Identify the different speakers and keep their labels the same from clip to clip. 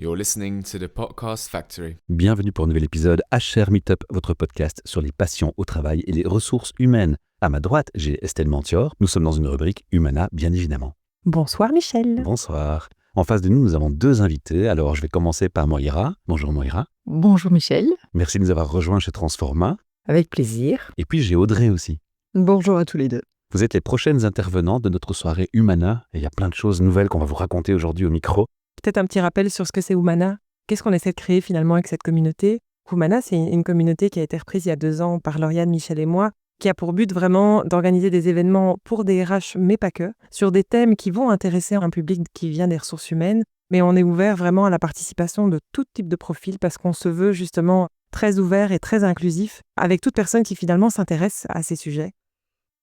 Speaker 1: You're listening to the Podcast Factory.
Speaker 2: Bienvenue pour un nouvel épisode HR Meetup, votre podcast sur les passions au travail et les ressources humaines. À ma droite, j'ai Estelle Mantior. Nous sommes dans une rubrique Humana, bien évidemment.
Speaker 3: Bonsoir Michel.
Speaker 2: Bonsoir. En face de nous, nous avons deux invités. Alors, je vais commencer par Moira. Bonjour Moira.
Speaker 3: Bonjour Michel.
Speaker 2: Merci de nous avoir rejoints chez Transforma.
Speaker 3: Avec plaisir.
Speaker 2: Et puis, j'ai Audrey aussi.
Speaker 4: Bonjour à tous les deux.
Speaker 2: Vous êtes les prochaines intervenantes de notre soirée Humana. Et il y a plein de choses nouvelles qu'on va vous raconter aujourd'hui au micro.
Speaker 3: Peut-être un petit rappel sur ce que c'est Humana. Qu'est-ce qu'on essaie de créer finalement avec cette communauté? Humana, c'est une communauté qui a été reprise il y a 2 ans par Lauriane, Michel et moi, qui a pour but vraiment d'organiser des événements pour des RH, mais pas que, sur des thèmes qui vont intéresser un public qui vient des ressources humaines. Mais on est ouvert vraiment à la participation de tout type de profil parce qu'on se veut justement très ouvert et très inclusif avec toute personne qui finalement s'intéresse à ces sujets.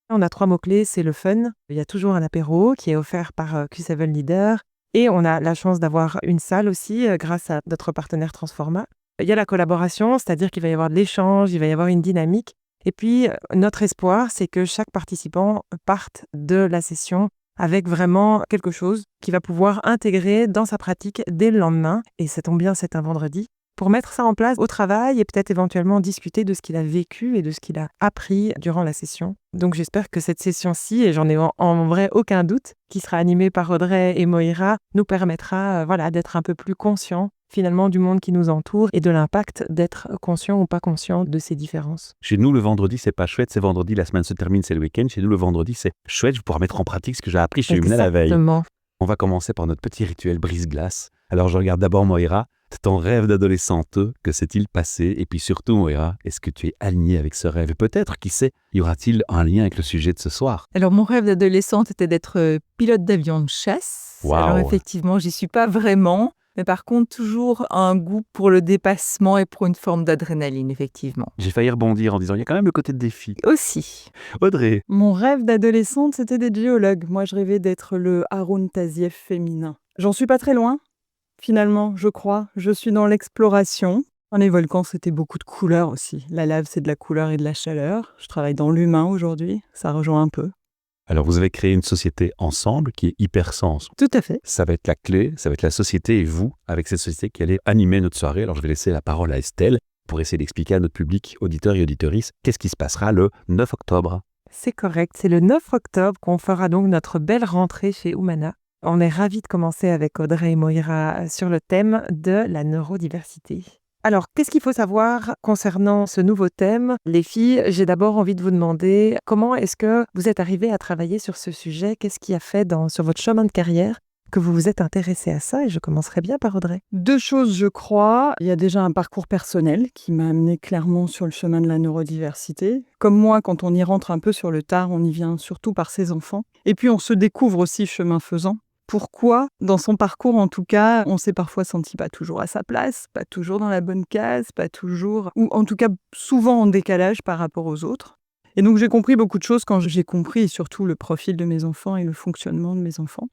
Speaker 3: On a 3 mots-clés, c'est le fun. Il y a toujours un apéro qui est offert par Q7 Leader. Et on a la chance d'avoir une salle aussi grâce à notre partenaire Transforma. Il y a la collaboration, c'est-à-dire qu'il va y avoir de l'échange, il va y avoir une dynamique. Et puis, notre espoir, c'est que chaque participant parte de la session avec vraiment quelque chose qu'il va pouvoir intégrer dans sa pratique dès le lendemain. Et ça tombe bien, c'est un vendredi. Pour mettre ça en place au travail et peut-être éventuellement discuter de ce qu'il a vécu et de ce qu'il a appris durant la session. Donc j'espère que cette session-ci, et j'en ai en vrai aucun doute, qui sera animée par Audrey et Moira, nous permettra d'être un peu plus conscients finalement du monde qui nous entoure et de l'impact d'être conscient ou pas conscient de ces différences.
Speaker 2: Chez nous, le vendredi, c'est pas chouette, c'est vendredi, la semaine se termine, c'est le week-end. Chez nous, le vendredi, c'est chouette, je vais pouvoir mettre en pratique ce que j'ai appris chez Humana la veille.
Speaker 3: Exactement.
Speaker 2: On va commencer par notre petit rituel brise-glace. Alors je regarde d'abord Moira. Ton rêve d'adolescente, que s'est-il passé? Et puis surtout, Moira, est-ce que tu es alignée avec ce rêve? Et peut-être, qui sait, y aura-t-il un lien avec le sujet de ce soir?
Speaker 4: Alors, mon rêve d'adolescente était d'être pilote d'avion de chasse.
Speaker 2: Wow.
Speaker 4: Alors, effectivement, j'y suis pas vraiment. Mais par contre, toujours un goût pour le dépassement et pour une forme d'adrénaline, effectivement.
Speaker 2: J'ai failli rebondir en disant, il y a quand même le côté de défi.
Speaker 4: Aussi.
Speaker 2: Audrey.
Speaker 5: Mon rêve d'adolescente, c'était d'être géologue. Moi, je rêvais d'être le Haroun Tazieff féminin. J'en suis pas très loin, finalement, je crois. Je suis dans l'exploration. Les volcans, c'était beaucoup de couleurs aussi. La lave, c'est de la couleur et de la chaleur. Je travaille dans l'humain aujourd'hui. Ça rejoint un peu.
Speaker 2: Alors, vous avez créé une société ensemble qui est Hypersens.
Speaker 5: Tout à fait.
Speaker 2: Ça va être la clé, ça va être la société et vous, avec cette société qui allez animer notre soirée. Alors, je vais laisser la parole à Estelle pour essayer d'expliquer à notre public, auditeurs et auditrices, qu'est-ce qui se passera le 9 octobre.
Speaker 3: C'est correct, c'est le 9 octobre qu'on fera donc notre belle rentrée chez Humana. On est ravis de commencer avec Audrey et Moira sur le thème de la neurodiversité. Alors, qu'est-ce qu'il faut savoir concernant ce nouveau thème? Les filles, j'ai d'abord envie de vous demander comment est-ce que vous êtes arrivées à travailler sur ce sujet? Qu'est-ce qui a fait sur votre chemin de carrière que vous vous êtes intéressée à ça? Et je commencerai bien par Audrey.
Speaker 5: 2 choses, je crois. Il y a déjà un parcours personnel qui m'a amené clairement sur le chemin de la neurodiversité. Comme moi, quand on y rentre un peu sur le tard, on y vient surtout par ses enfants. Et puis, on se découvre aussi chemin faisant. Pourquoi, dans son parcours en tout cas, on s'est parfois senti pas toujours à sa place, pas toujours dans la bonne case, pas toujours, ou en tout cas souvent en décalage par rapport aux autres. Et donc j'ai compris beaucoup de choses quand j'ai compris surtout le profil de mes enfants et le fonctionnement de mes enfants,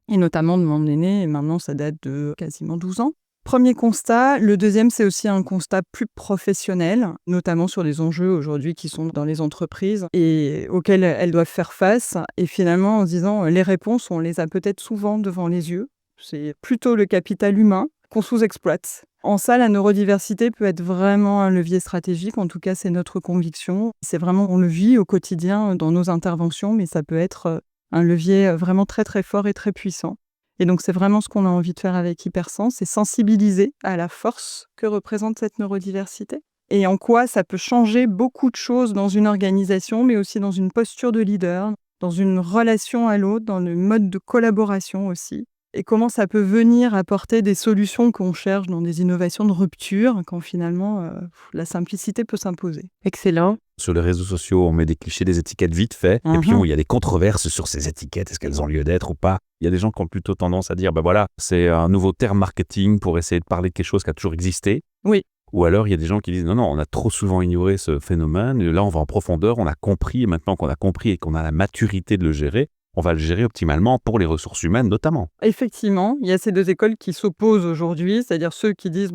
Speaker 5: et notamment de mon aîné, et maintenant ça date de quasiment 12 ans. Premier constat. Le deuxième, c'est aussi un constat plus professionnel, notamment sur les enjeux aujourd'hui qui sont dans les entreprises et auxquels elles doivent faire face. Et finalement, en se disant, les réponses, on les a peut-être souvent devant les yeux. C'est plutôt le capital humain qu'on sous-exploite. En ça, la neurodiversité peut être vraiment un levier stratégique. En tout cas, c'est notre conviction. C'est vraiment, on le vit au quotidien dans nos interventions, mais ça peut être un levier vraiment très, très fort et très puissant. Et donc, c'est vraiment ce qu'on a envie de faire avec Hypersens, c'est sensibiliser à la force que représente cette neurodiversité et en quoi ça peut changer beaucoup de choses dans une organisation, mais aussi dans une posture de leader, dans une relation à l'autre, dans le mode de collaboration aussi. Et comment ça peut venir apporter des solutions qu'on cherche dans des innovations de rupture, quand finalement la simplicité peut s'imposer.
Speaker 3: Excellent.
Speaker 2: Sur les réseaux sociaux, on met des clichés, des étiquettes vite fait, et puis il y a des controverses sur ces étiquettes, est-ce qu'elles ont lieu d'être ou pas? Il y a des gens qui ont plutôt tendance à dire, c'est un nouveau terme marketing pour essayer de parler de quelque chose qui a toujours existé.
Speaker 5: Oui.
Speaker 2: Ou alors, il y a des gens qui disent, non, on a trop souvent ignoré ce phénomène, et là, on va en profondeur, on a compris, et maintenant qu'on a compris et qu'on a la maturité de le gérer, on va le gérer optimalement pour les ressources humaines notamment.
Speaker 5: Effectivement, il y a ces 2 écoles qui s'opposent aujourd'hui, c'est-à-dire ceux qui disent,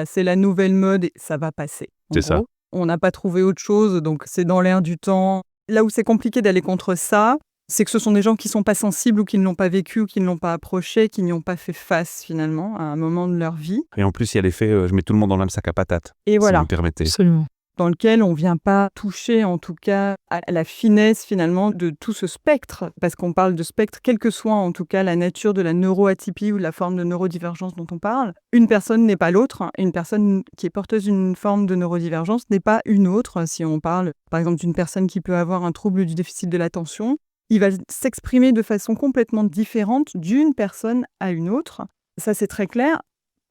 Speaker 5: c'est la nouvelle mode et ça va passer.
Speaker 2: C'est ça.
Speaker 5: On n'a pas trouvé autre chose, donc c'est dans l'air du temps. Là où c'est compliqué d'aller contre ça, c'est que ce sont des gens qui ne sont pas sensibles ou qui ne l'ont pas vécu ou qui ne l'ont pas approché, qui n'y ont pas fait face finalement à un moment de leur vie.
Speaker 2: Et en plus, il y a l'effet je mets tout le monde dans le même sac à patates,
Speaker 5: Et
Speaker 2: si
Speaker 5: voilà,
Speaker 2: vous me permettez.
Speaker 4: Absolument.
Speaker 5: dans lequel on ne vient pas toucher en tout cas à la finesse finalement de tout ce spectre, parce qu'on parle de spectre, quelle que soit en tout cas la nature de la neuroatypie ou de la forme de neurodivergence dont on parle. Une personne n'est pas l'autre, et une personne qui est porteuse d'une forme de neurodivergence n'est pas une autre. Si on parle par exemple d'une personne qui peut avoir un trouble du déficit de l'attention, il va s'exprimer de façon complètement différente d'une personne à une autre. Ça c'est très clair.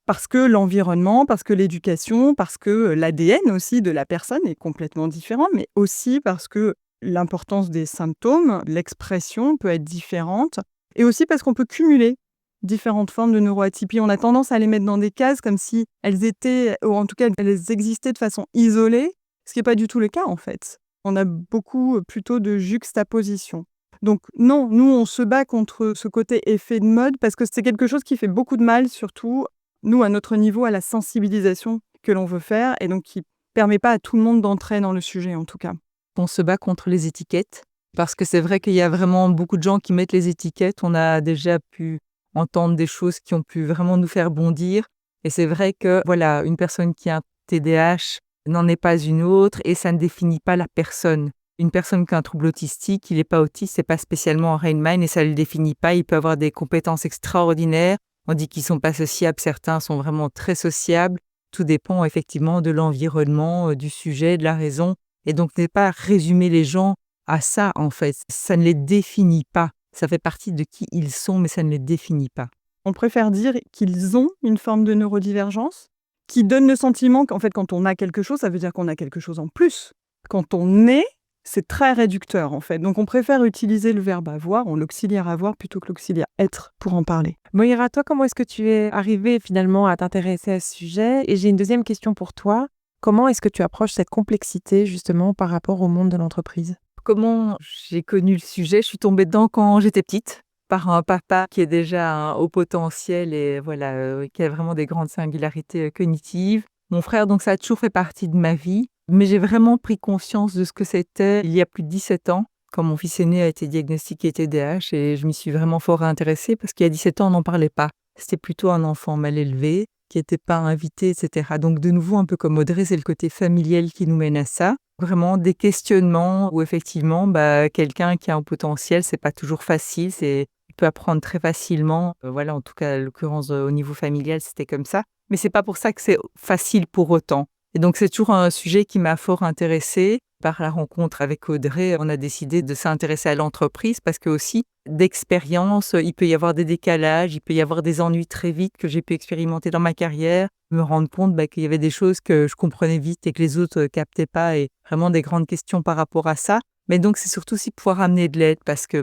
Speaker 5: Parce que l'environnement, parce que l'éducation, parce que l'ADN aussi de la personne est complètement différent, mais aussi parce que l'importance des symptômes, l'expression peut être différente, et aussi parce qu'on peut cumuler différentes formes de neuroatypie. On a tendance à les mettre dans des cases comme si elles étaient, ou en tout cas elles existaient de façon isolée, ce qui n'est pas du tout le cas en fait. On a beaucoup plutôt de juxtaposition. Donc non, nous on se bat contre ce côté effet de mode parce que c'est quelque chose qui fait beaucoup de mal, surtout nous, à notre niveau, à la sensibilisation que l'on veut faire, et donc qui ne permet pas à tout le monde d'entrer dans le sujet, en tout cas.
Speaker 4: On se bat contre les étiquettes, parce que c'est vrai qu'il y a vraiment beaucoup de gens qui mettent les étiquettes. On a déjà pu entendre des choses qui ont pu vraiment nous faire bondir. Et c'est vrai que, voilà, une personne qui a un TDAH n'en est pas une autre, et ça ne définit pas la personne. Une personne qui a un trouble autistique, il n'est pas autiste, c'est pas spécialement un Rainman, et ça ne le définit pas. Il peut avoir des compétences extraordinaires. On dit qu'ils ne sont pas sociables, certains sont vraiment très sociables. Tout dépend effectivement de l'environnement, du sujet, de la raison. Et donc, n'est pas résumer les gens à ça, en fait. Ça ne les définit pas. Ça fait partie de qui ils sont, mais ça ne les définit pas.
Speaker 5: On préfère dire qu'ils ont une forme de neurodivergence qui donne le sentiment qu'en fait, quand on a quelque chose, ça veut dire qu'on a quelque chose en plus. Quand on est, c'est très réducteur en fait. Donc on préfère utiliser le verbe avoir, ou l'auxiliaire avoir, plutôt que l'auxiliaire être pour en parler.
Speaker 3: Moira, toi, comment est-ce que tu es arrivée finalement à t'intéresser à ce sujet? Et j'ai une deuxième question pour toi. Comment est-ce que tu approches cette complexité justement par rapport au monde de l'entreprise?
Speaker 4: Comment j'ai connu le sujet? Je suis tombée dedans quand j'étais petite, par un papa qui est déjà un haut potentiel et voilà, qui a vraiment des grandes singularités cognitives. Mon frère, donc ça a toujours fait partie de ma vie. Mais j'ai vraiment pris conscience de ce que c'était il y a plus de 17 ans, quand mon fils aîné a été diagnostiqué TDAH, et je m'y suis vraiment fort intéressée parce qu'il y a 17 ans, on n'en parlait pas. C'était plutôt un enfant mal élevé, qui n'était pas invité, etc. Donc de nouveau, un peu comme Audrey, c'est le côté familial qui nous mène à ça. Vraiment des questionnements où effectivement, quelqu'un qui a un potentiel, c'est pas toujours facile, il peut apprendre très facilement. Voilà, en tout cas, à l'occurrence, au niveau familial, c'était comme ça. Mais c'est pas pour ça que c'est facile pour autant. Et donc, c'est toujours un sujet qui m'a fort intéressée. Par la rencontre avec Audrey, on a décidé de s'intéresser à l'entreprise parce que aussi, d'expérience, il peut y avoir des décalages, il peut y avoir des ennuis très vite que j'ai pu expérimenter dans ma carrière, me rendre compte qu'il y avait des choses que je comprenais vite et que les autres captaient pas, et vraiment des grandes questions par rapport à ça. Mais donc, c'est surtout aussi pouvoir amener de l'aide parce que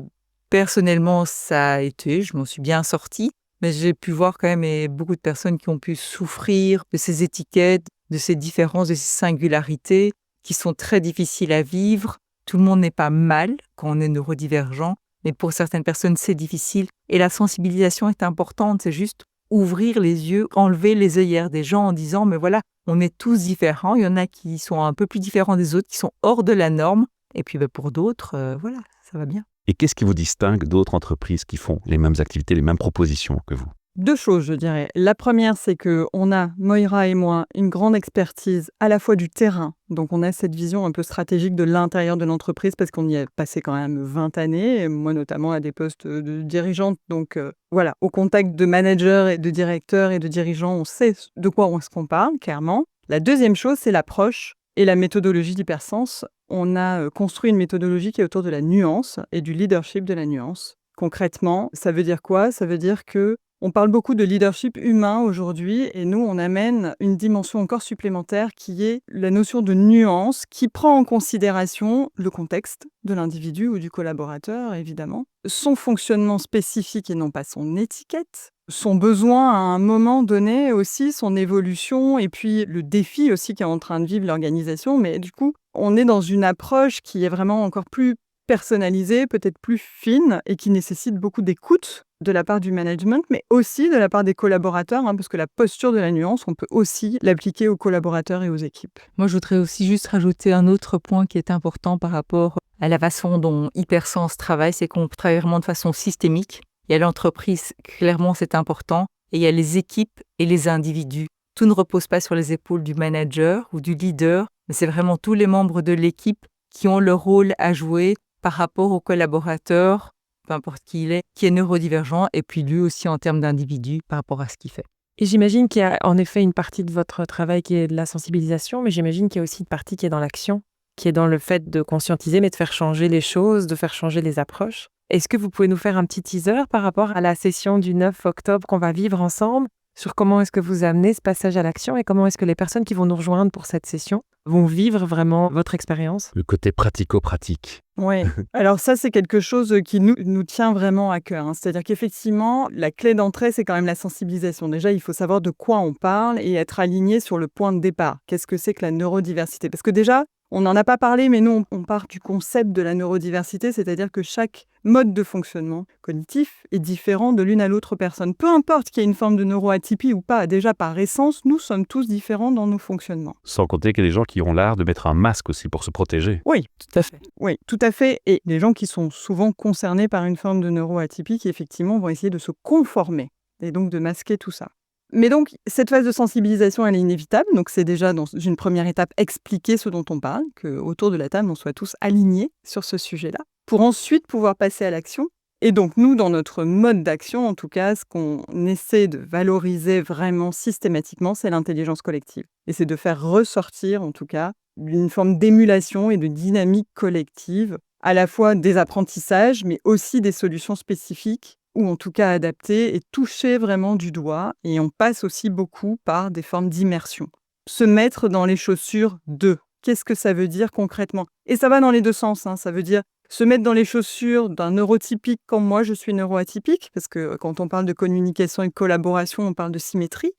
Speaker 4: personnellement, ça a été, je m'en suis bien sortie, mais j'ai pu voir quand même beaucoup de personnes qui ont pu souffrir de ces étiquettes, de ces différences, de ces singularités qui sont très difficiles à vivre. Tout le monde n'est pas mal quand on est neurodivergent, mais pour certaines personnes, c'est difficile. Et la sensibilisation est importante, c'est juste ouvrir les yeux, enlever les œillères des gens en disant « mais voilà, on est tous différents, il y en a qui sont un peu plus différents des autres, qui sont hors de la norme, et puis pour d'autres, voilà, ça va bien ».
Speaker 2: Et qu'est-ce qui vous distingue d'autres entreprises qui font les mêmes activités, les mêmes propositions que vous?
Speaker 5: 2 choses, je dirais. La première, c'est qu'on a, Moira et moi, une grande expertise à la fois du terrain. Donc, on a cette vision un peu stratégique de l'intérieur de l'entreprise parce qu'on y a passé quand même 20 années, moi notamment à des postes de dirigeante. Donc, voilà, au contact de managers et de directeurs et de dirigeants, on sait de quoi est-ce qu'on parle, clairement. La deuxième chose, c'est l'approche et la méthodologie d'Hypersens. On a construit une méthodologie qui est autour de la nuance et du leadership de la nuance. Concrètement, ça veut dire quoi? Ça veut dire que on parle beaucoup de leadership humain aujourd'hui et nous, on amène une dimension encore supplémentaire qui est la notion de nuance qui prend en considération le contexte de l'individu ou du collaborateur, évidemment, son fonctionnement spécifique et non pas son étiquette, son besoin à un moment donné aussi, son évolution et puis le défi aussi qu'est en train de vivre l'organisation. Mais du coup, on est dans une approche qui est vraiment encore plus personnalisée, peut-être plus fine et qui nécessite beaucoup d'écoute de la part du management, mais aussi de la part des collaborateurs, parce que la posture de la nuance, on peut aussi l'appliquer aux collaborateurs et aux équipes.
Speaker 4: Moi, je voudrais aussi juste rajouter un autre point qui est important par rapport à la façon dont Hypersens travaille, c'est qu'on travaille vraiment de façon systémique. Il y a l'entreprise, clairement c'est important, et il y a les équipes et les individus. Tout ne repose pas sur les épaules du manager ou du leader, mais c'est vraiment tous les membres de l'équipe qui ont leur rôle à jouer par rapport au collaborateur, peu importe qui il est, qui est neurodivergent, et puis lui aussi en termes d'individu par rapport à ce qu'il fait.
Speaker 3: Et j'imagine qu'il y a en effet une partie de votre travail qui est de la sensibilisation, mais j'imagine qu'il y a aussi une partie qui est dans l'action, qui est dans le fait de conscientiser, mais de faire changer les choses, de faire changer les approches. Est-ce que vous pouvez nous faire un petit teaser par rapport à la session du 9 octobre qu'on va vivre ensemble, sur comment est-ce que vous amenez ce passage à l'action et comment est-ce que les personnes qui vont nous rejoindre pour cette session vont vivre vraiment votre expérience?
Speaker 2: Le côté pratico-pratique.
Speaker 5: Oui, alors ça, c'est quelque chose qui nous tient vraiment à cœur, hein. C'est-à-dire qu'effectivement, la clé d'entrée, c'est quand même la sensibilisation. Déjà, il faut savoir de quoi on parle et être aligné sur le point de départ. Qu'est-ce que c'est que la neurodiversité? Parce que déjà, on n'en a pas parlé, mais nous, on part du concept de la neurodiversité, c'est-à-dire que chaque mode de fonctionnement cognitif est différent de l'une à l'autre personne. Peu importe qu'il y ait une forme de neuroatypie ou pas, déjà par essence, nous sommes tous différents dans nos fonctionnements.
Speaker 2: Sans compter qu'il y a des gens qui ont l'art de mettre un masque aussi pour se protéger.
Speaker 5: Oui,
Speaker 4: Tout à fait.
Speaker 5: oui, tout à fait. Et les gens qui sont souvent concernés par une forme de neuroatypie, qui effectivement vont essayer de se conformer et donc de masquer tout ça. Mais donc, cette phase de sensibilisation, elle est inévitable. Donc, c'est déjà dans une première étape expliquer ce dont on parle, qu'autour de la table, on soit tous alignés sur ce sujet-là, pour ensuite pouvoir passer à l'action. Et donc, nous, dans notre mode d'action, en tout cas, ce qu'on essaie de valoriser vraiment systématiquement, c'est l'intelligence collective. Et c'est de faire ressortir, en tout cas, une forme d'émulation et de dynamique collective, à la fois des apprentissages, mais aussi des solutions spécifiques, ou en tout cas adaptées, et touchées vraiment du doigt. Et on passe aussi beaucoup par des formes d'immersion. Se mettre dans les chaussures d'eux. Qu'est-ce que ça veut dire concrètement? Et ça va dans les deux sens, hein. Ça veut dire se mettre dans les chaussures d'un neurotypique comme moi, je suis neuroatypique, parce que quand on parle de communication et de collaboration, on parle de symétrie,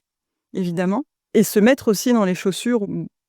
Speaker 5: évidemment. Et se mettre aussi dans les chaussures,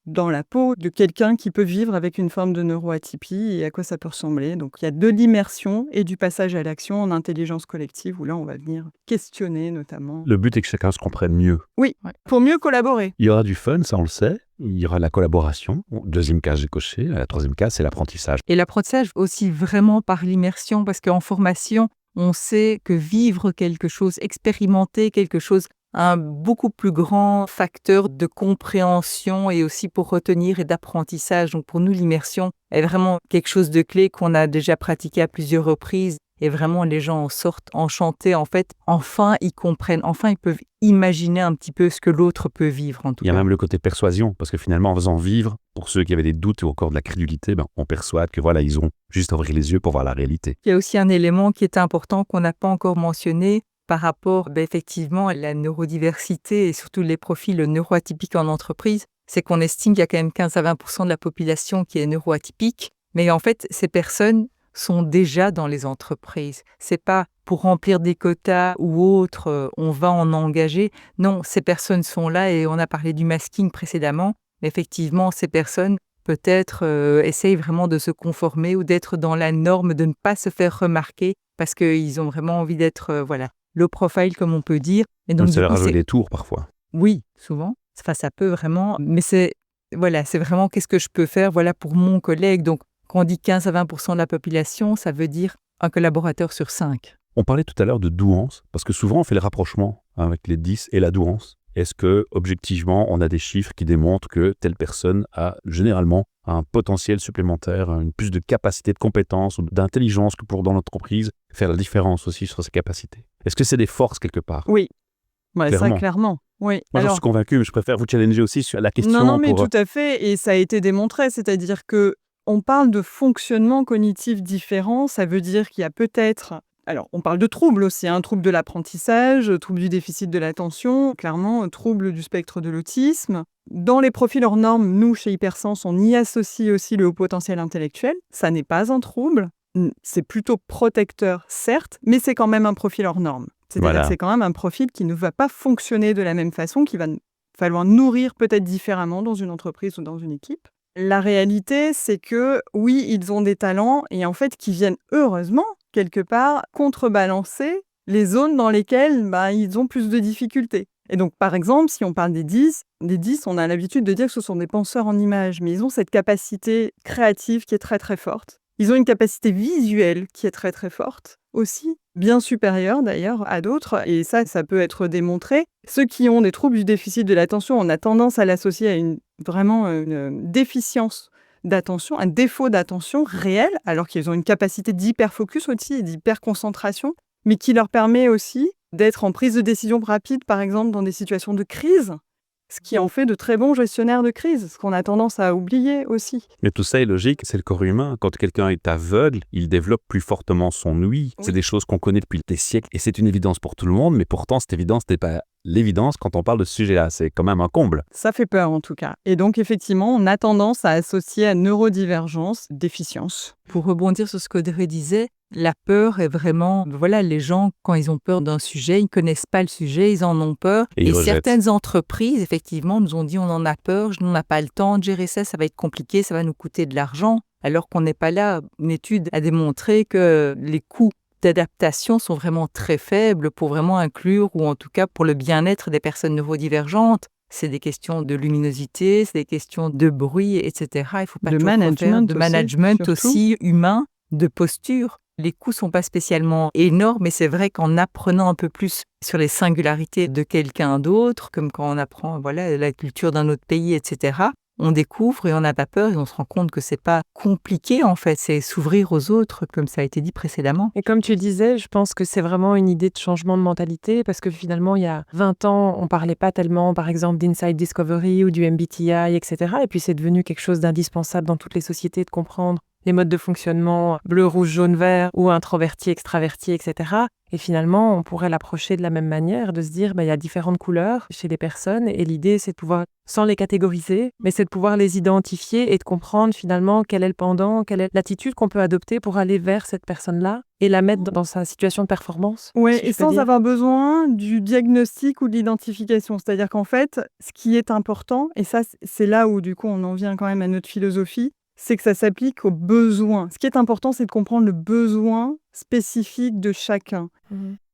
Speaker 5: dans la peau de quelqu'un qui peut vivre avec une forme de neuroatypie et à quoi ça peut ressembler. Donc il y a de l'immersion et du passage à l'action en intelligence collective, où là on va venir questionner notamment.
Speaker 2: Le but est que chacun se comprenne mieux.
Speaker 5: Oui, pour mieux collaborer.
Speaker 2: Il y aura du fun, ça on le sait. Il y aura la collaboration. Deuxième case, j'ai coché. La troisième case, c'est l'apprentissage.
Speaker 4: Et l'apprentissage aussi vraiment par l'immersion, parce qu'en formation, on sait que vivre quelque chose, expérimenter quelque chose, un beaucoup plus grand facteur de compréhension et aussi pour retenir et d'apprentissage. Donc pour nous, l'immersion est vraiment quelque chose de clé qu'on a déjà pratiqué à plusieurs reprises. Et vraiment, les gens en sortent enchantés. En fait, enfin, ils comprennent. Enfin, ils peuvent imaginer un petit peu ce que l'autre peut vivre, en tout
Speaker 2: Il y a
Speaker 4: cas.
Speaker 2: même le côté persuasion, parce que finalement, en faisant vivre, pour ceux qui avaient des doutes ou encore de la crédulité, on persuade que voilà, ils ont juste à ouvrir les yeux pour voir la réalité.
Speaker 4: Il y a aussi un élément qui est important qu'on n'a pas encore mentionné par rapport effectivement à la neurodiversité et surtout les profils neuroatypiques en entreprise. C'est qu'on estime qu'il y a quand même 15 à 20% de la population qui est neuroatypique. Mais en fait, ces personnes sont déjà dans les entreprises. C'est pas pour remplir des quotas ou autre, on va en engager. Non, ces personnes sont là et on a parlé du masking précédemment. Mais effectivement, ces personnes peut-être essayent vraiment de se conformer ou d'être dans la norme, de ne pas se faire remarquer parce qu'ils ont vraiment envie d'être low profile comme on peut dire. Et donc,
Speaker 2: Ça leur a joué des tours parfois.
Speaker 4: oui, souvent. Enfin, ça peut vraiment. Mais c'est vraiment qu'est-ce que je peux faire pour mon collègue. Donc, quand on dit 15 à 20% de la population, ça veut dire un collaborateur sur 5.
Speaker 2: On parlait tout à l'heure de douance, parce que souvent on fait le rapprochement avec les 10 et la douance. Est-ce que, objectivement, on a des chiffres qui démontrent que telle personne a généralement un potentiel supplémentaire, une plus de capacité de compétence ou d'intelligence que pour dans l'entreprise faire la différence aussi sur ses capacités? Est-ce que c'est des forces quelque part?
Speaker 5: Oui, ça
Speaker 2: Clairement.
Speaker 5: clairement. Oui.
Speaker 2: Moi, j'en suis convaincu, mais je préfère vous challenger aussi sur la question.
Speaker 5: Non, mais tout à fait, et ça a été démontré, c'est-à-dire que on parle de fonctionnement cognitif différent, ça veut dire qu'il y a peut-être... Alors, on parle de troubles aussi, troubles de l'apprentissage, troubles du déficit de l'attention, clairement, troubles du spectre de l'autisme. Dans les profils hors normes, nous, chez Hypersens, on y associe aussi le haut potentiel intellectuel. Ça n'est pas un trouble, c'est plutôt protecteur, certes, mais c'est quand même un profil hors norme. C'est-à-dire que c'est quand même un profil qui ne va pas fonctionner de la même façon, qu'il va falloir nourrir peut-être différemment dans une entreprise ou dans une équipe. La réalité, c'est que oui, ils ont des talents et en fait qui viennent heureusement, quelque part, contrebalancer les zones dans lesquelles ils ont plus de difficultés. Et donc, par exemple, si on parle des 10, on a l'habitude de dire que ce sont des penseurs en images, mais ils ont cette capacité créative qui est très très forte. Ils ont une capacité visuelle qui est très très forte aussi, bien supérieure d'ailleurs à d'autres, et ça peut être démontré. Ceux qui ont des troubles du déficit de l'attention, on a tendance à l'associer à une déficience d'attention, un défaut d'attention réel, alors qu'ils ont une capacité d'hyperfocus aussi et d'hyperconcentration, mais qui leur permet aussi d'être en prise de décision rapide, par exemple dans des situations de crise, ce qui en fait de très bons gestionnaires de crise, ce qu'on a tendance à oublier aussi.
Speaker 2: Mais tout ça est logique, c'est le corps humain. Quand quelqu'un est aveugle, il développe plus fortement son ouïe.
Speaker 5: Oui.
Speaker 2: C'est des choses qu'on connaît depuis des siècles et c'est une évidence pour tout le monde, mais pourtant cette évidence n'est pas l'évidence quand on parle de ce sujet-là. C'est quand même un comble.
Speaker 5: Ça fait peur en tout cas. Et donc effectivement, on a tendance à associer à neurodivergence, déficience.
Speaker 4: Pour rebondir sur ce qu'Audrey disait, la peur est vraiment, les gens, quand ils ont peur d'un sujet, ils ne connaissent pas le sujet, ils en ont peur.
Speaker 2: Et ils rejettent.
Speaker 4: Certaines entreprises, effectivement, nous ont dit on en a peur, on n'a pas le temps de gérer ça, ça va être compliqué, ça va nous coûter de l'argent. Alors qu'on n'est pas là. Une étude a démontré que les coûts d'adaptation sont vraiment très faibles pour vraiment inclure, ou en tout cas pour le bien-être des personnes neurodivergentes. C'est des questions de luminosité, c'est des questions de bruit, etc. Il faut pas
Speaker 5: De
Speaker 4: toujours
Speaker 5: management
Speaker 4: faire de
Speaker 5: aussi,
Speaker 4: management
Speaker 5: surtout.
Speaker 4: aussi humain, de posture. Les coûts sont pas spécialement énormes, mais c'est vrai qu'en apprenant un peu plus sur les singularités de quelqu'un d'autre, comme quand on apprend la culture d'un autre pays, etc., on découvre et on n'a pas peur et on se rend compte que c'est pas compliqué en fait, c'est s'ouvrir aux autres, comme ça a été dit précédemment.
Speaker 3: Et comme tu disais, je pense que c'est vraiment une idée de changement de mentalité parce que finalement, il y a 20 ans, on parlait pas tellement, par exemple, d'Inside Discovery ou du MBTI, etc. Et puis, c'est devenu quelque chose d'indispensable dans toutes les sociétés de comprendre les modes de fonctionnement bleu, rouge, jaune, vert ou introverti, extraverti, etc. Et finalement, on pourrait l'approcher de la même manière, de se dire, il y a différentes couleurs chez les personnes et l'idée, c'est de pouvoir, sans les catégoriser, mais c'est de pouvoir les identifier et de comprendre finalement quel est le pendant, quelle est l'attitude qu'on peut adopter pour aller vers cette personne-là et la mettre dans sa situation de performance.
Speaker 5: Oui,
Speaker 3: si je
Speaker 5: et
Speaker 3: peux
Speaker 5: sans
Speaker 3: dire.
Speaker 5: avoir besoin du diagnostic ou de l'identification. C'est-à-dire qu'en fait, ce qui est important, et ça, c'est là où du coup on en vient quand même à notre philosophie, c'est que ça s'applique aux besoins. Ce qui est important, c'est de comprendre le besoin spécifique de chacun.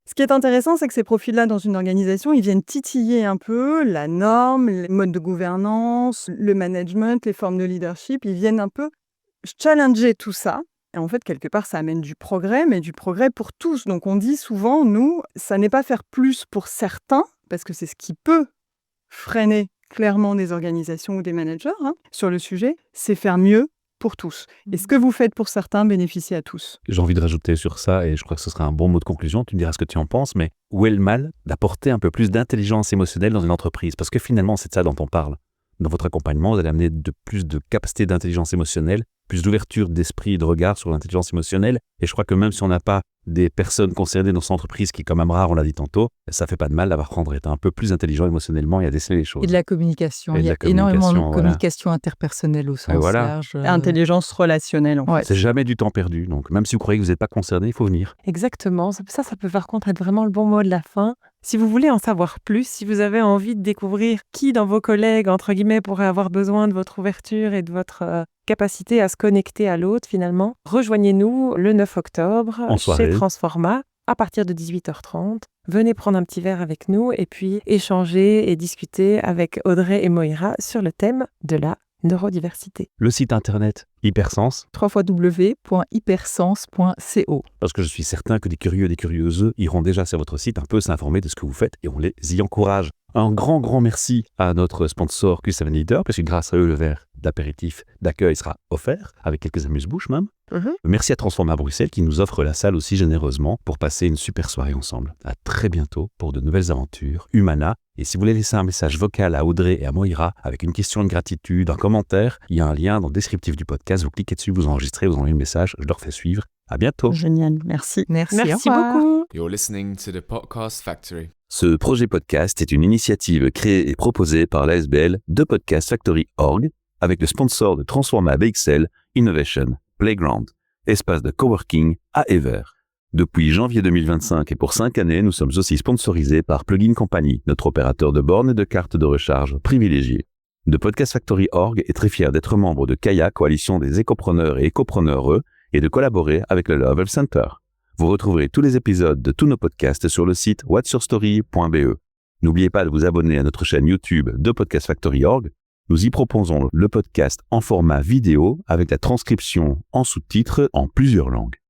Speaker 5: Ce qui est intéressant, c'est que ces profils-là, dans une organisation, ils viennent titiller un peu la norme, les modes de gouvernance, le management, les formes de leadership. Ils viennent un peu challenger tout ça. Et en fait, quelque part, ça amène du progrès, mais du progrès pour tous. Donc on dit souvent, nous, ça n'est pas faire plus pour certains, parce que c'est ce qui peut freiner clairement des organisations ou des managers sur le sujet, c'est faire mieux pour tous. Et ce que vous faites pour certains bénéficie à tous.
Speaker 2: J'ai envie de rajouter sur ça, et je crois que ce sera un bon mot de conclusion, tu me diras ce que tu en penses, mais où est le mal d'apporter un peu plus d'intelligence émotionnelle dans une entreprise? Parce que finalement, c'est de ça dont on parle. Dans votre accompagnement, vous allez amener plus de capacité d'intelligence émotionnelle, plus d'ouverture d'esprit et de regard sur l'intelligence émotionnelle. Et je crois que même si on n'a pas des personnes concernées dans son entreprise qui est quand même rare, on l'a dit tantôt, ça fait pas de mal d'apprendre à être un peu plus intelligent émotionnellement et à déceler les choses.
Speaker 4: Et de la communication.
Speaker 2: Et de
Speaker 4: Il y
Speaker 2: la
Speaker 4: a énormément de
Speaker 2: communication, voilà.
Speaker 4: communication interpersonnelle au sens
Speaker 2: voilà.
Speaker 4: large.
Speaker 5: Intelligence relationnelle, en fait.
Speaker 4: Ouais.
Speaker 2: C'est jamais du temps perdu. Donc même si vous croyez que vous n'êtes pas concerné, il faut venir.
Speaker 3: Exactement. Ça peut par contre être vraiment le bon mot de la fin. Si vous voulez en savoir plus, si vous avez envie de découvrir qui dans vos collègues, entre guillemets, pourrait avoir besoin de votre ouverture et de votre capacité à se connecter à l'autre finalement, rejoignez-nous le 9 octobre
Speaker 2: En soirée.
Speaker 3: chez Transforma à partir de 18h30. Venez prendre un petit verre avec nous et puis échanger et discuter avec Audrey et Moira sur le thème de la neurodiversité.
Speaker 2: Le site internet Hypersens,
Speaker 4: www.hypersens.co.
Speaker 2: parce que je suis certain que des curieux et des curieuses iront déjà sur votre site un peu s'informer de ce que vous faites et on les y encourage. Un grand merci à notre sponsor Q7 Leader, parce que grâce à eux, le verre d'apéritif d'accueil sera offert, avec quelques amuse-bouches même. Merci à Transforma Bruxelles qui nous offre la salle aussi généreusement pour passer une super soirée ensemble. À très bientôt pour de nouvelles aventures. Humana. Et si vous voulez laisser un message vocal à Audrey et à Moira avec une question de gratitude, un commentaire, il y a un lien dans le descriptif du podcast. Vous cliquez dessus, vous enregistrez, vous envoyez le message, je leur fais suivre. À bientôt.
Speaker 5: Génial, merci.
Speaker 4: Merci,
Speaker 3: Merci
Speaker 4: au revoir.
Speaker 3: beaucoup.
Speaker 1: You're listening to the Podcast Factory.
Speaker 2: Ce projet podcast est une initiative créée et proposée par l'ASBL de Podcast Factory Org avec le sponsor de Transforma BXL Innovation Playground, espace de coworking à Ever. Depuis janvier 2025 et pour 5 années, nous sommes aussi sponsorisés par Plugin Company, notre opérateur de bornes et de cartes de recharge privilégié. De Podcast Factory Org est très fier d'être membre de Kaya, coalition des écopreneurs et écopreneureux, et de collaborer avec le Love Health Center. Vous retrouverez tous les épisodes de tous nos podcasts sur le site whatsyourstory.be. N'oubliez pas de vous abonner à notre chaîne YouTube de Podcast Factory Org Nous y proposons le podcast en format vidéo avec la transcription en sous-titres en plusieurs langues.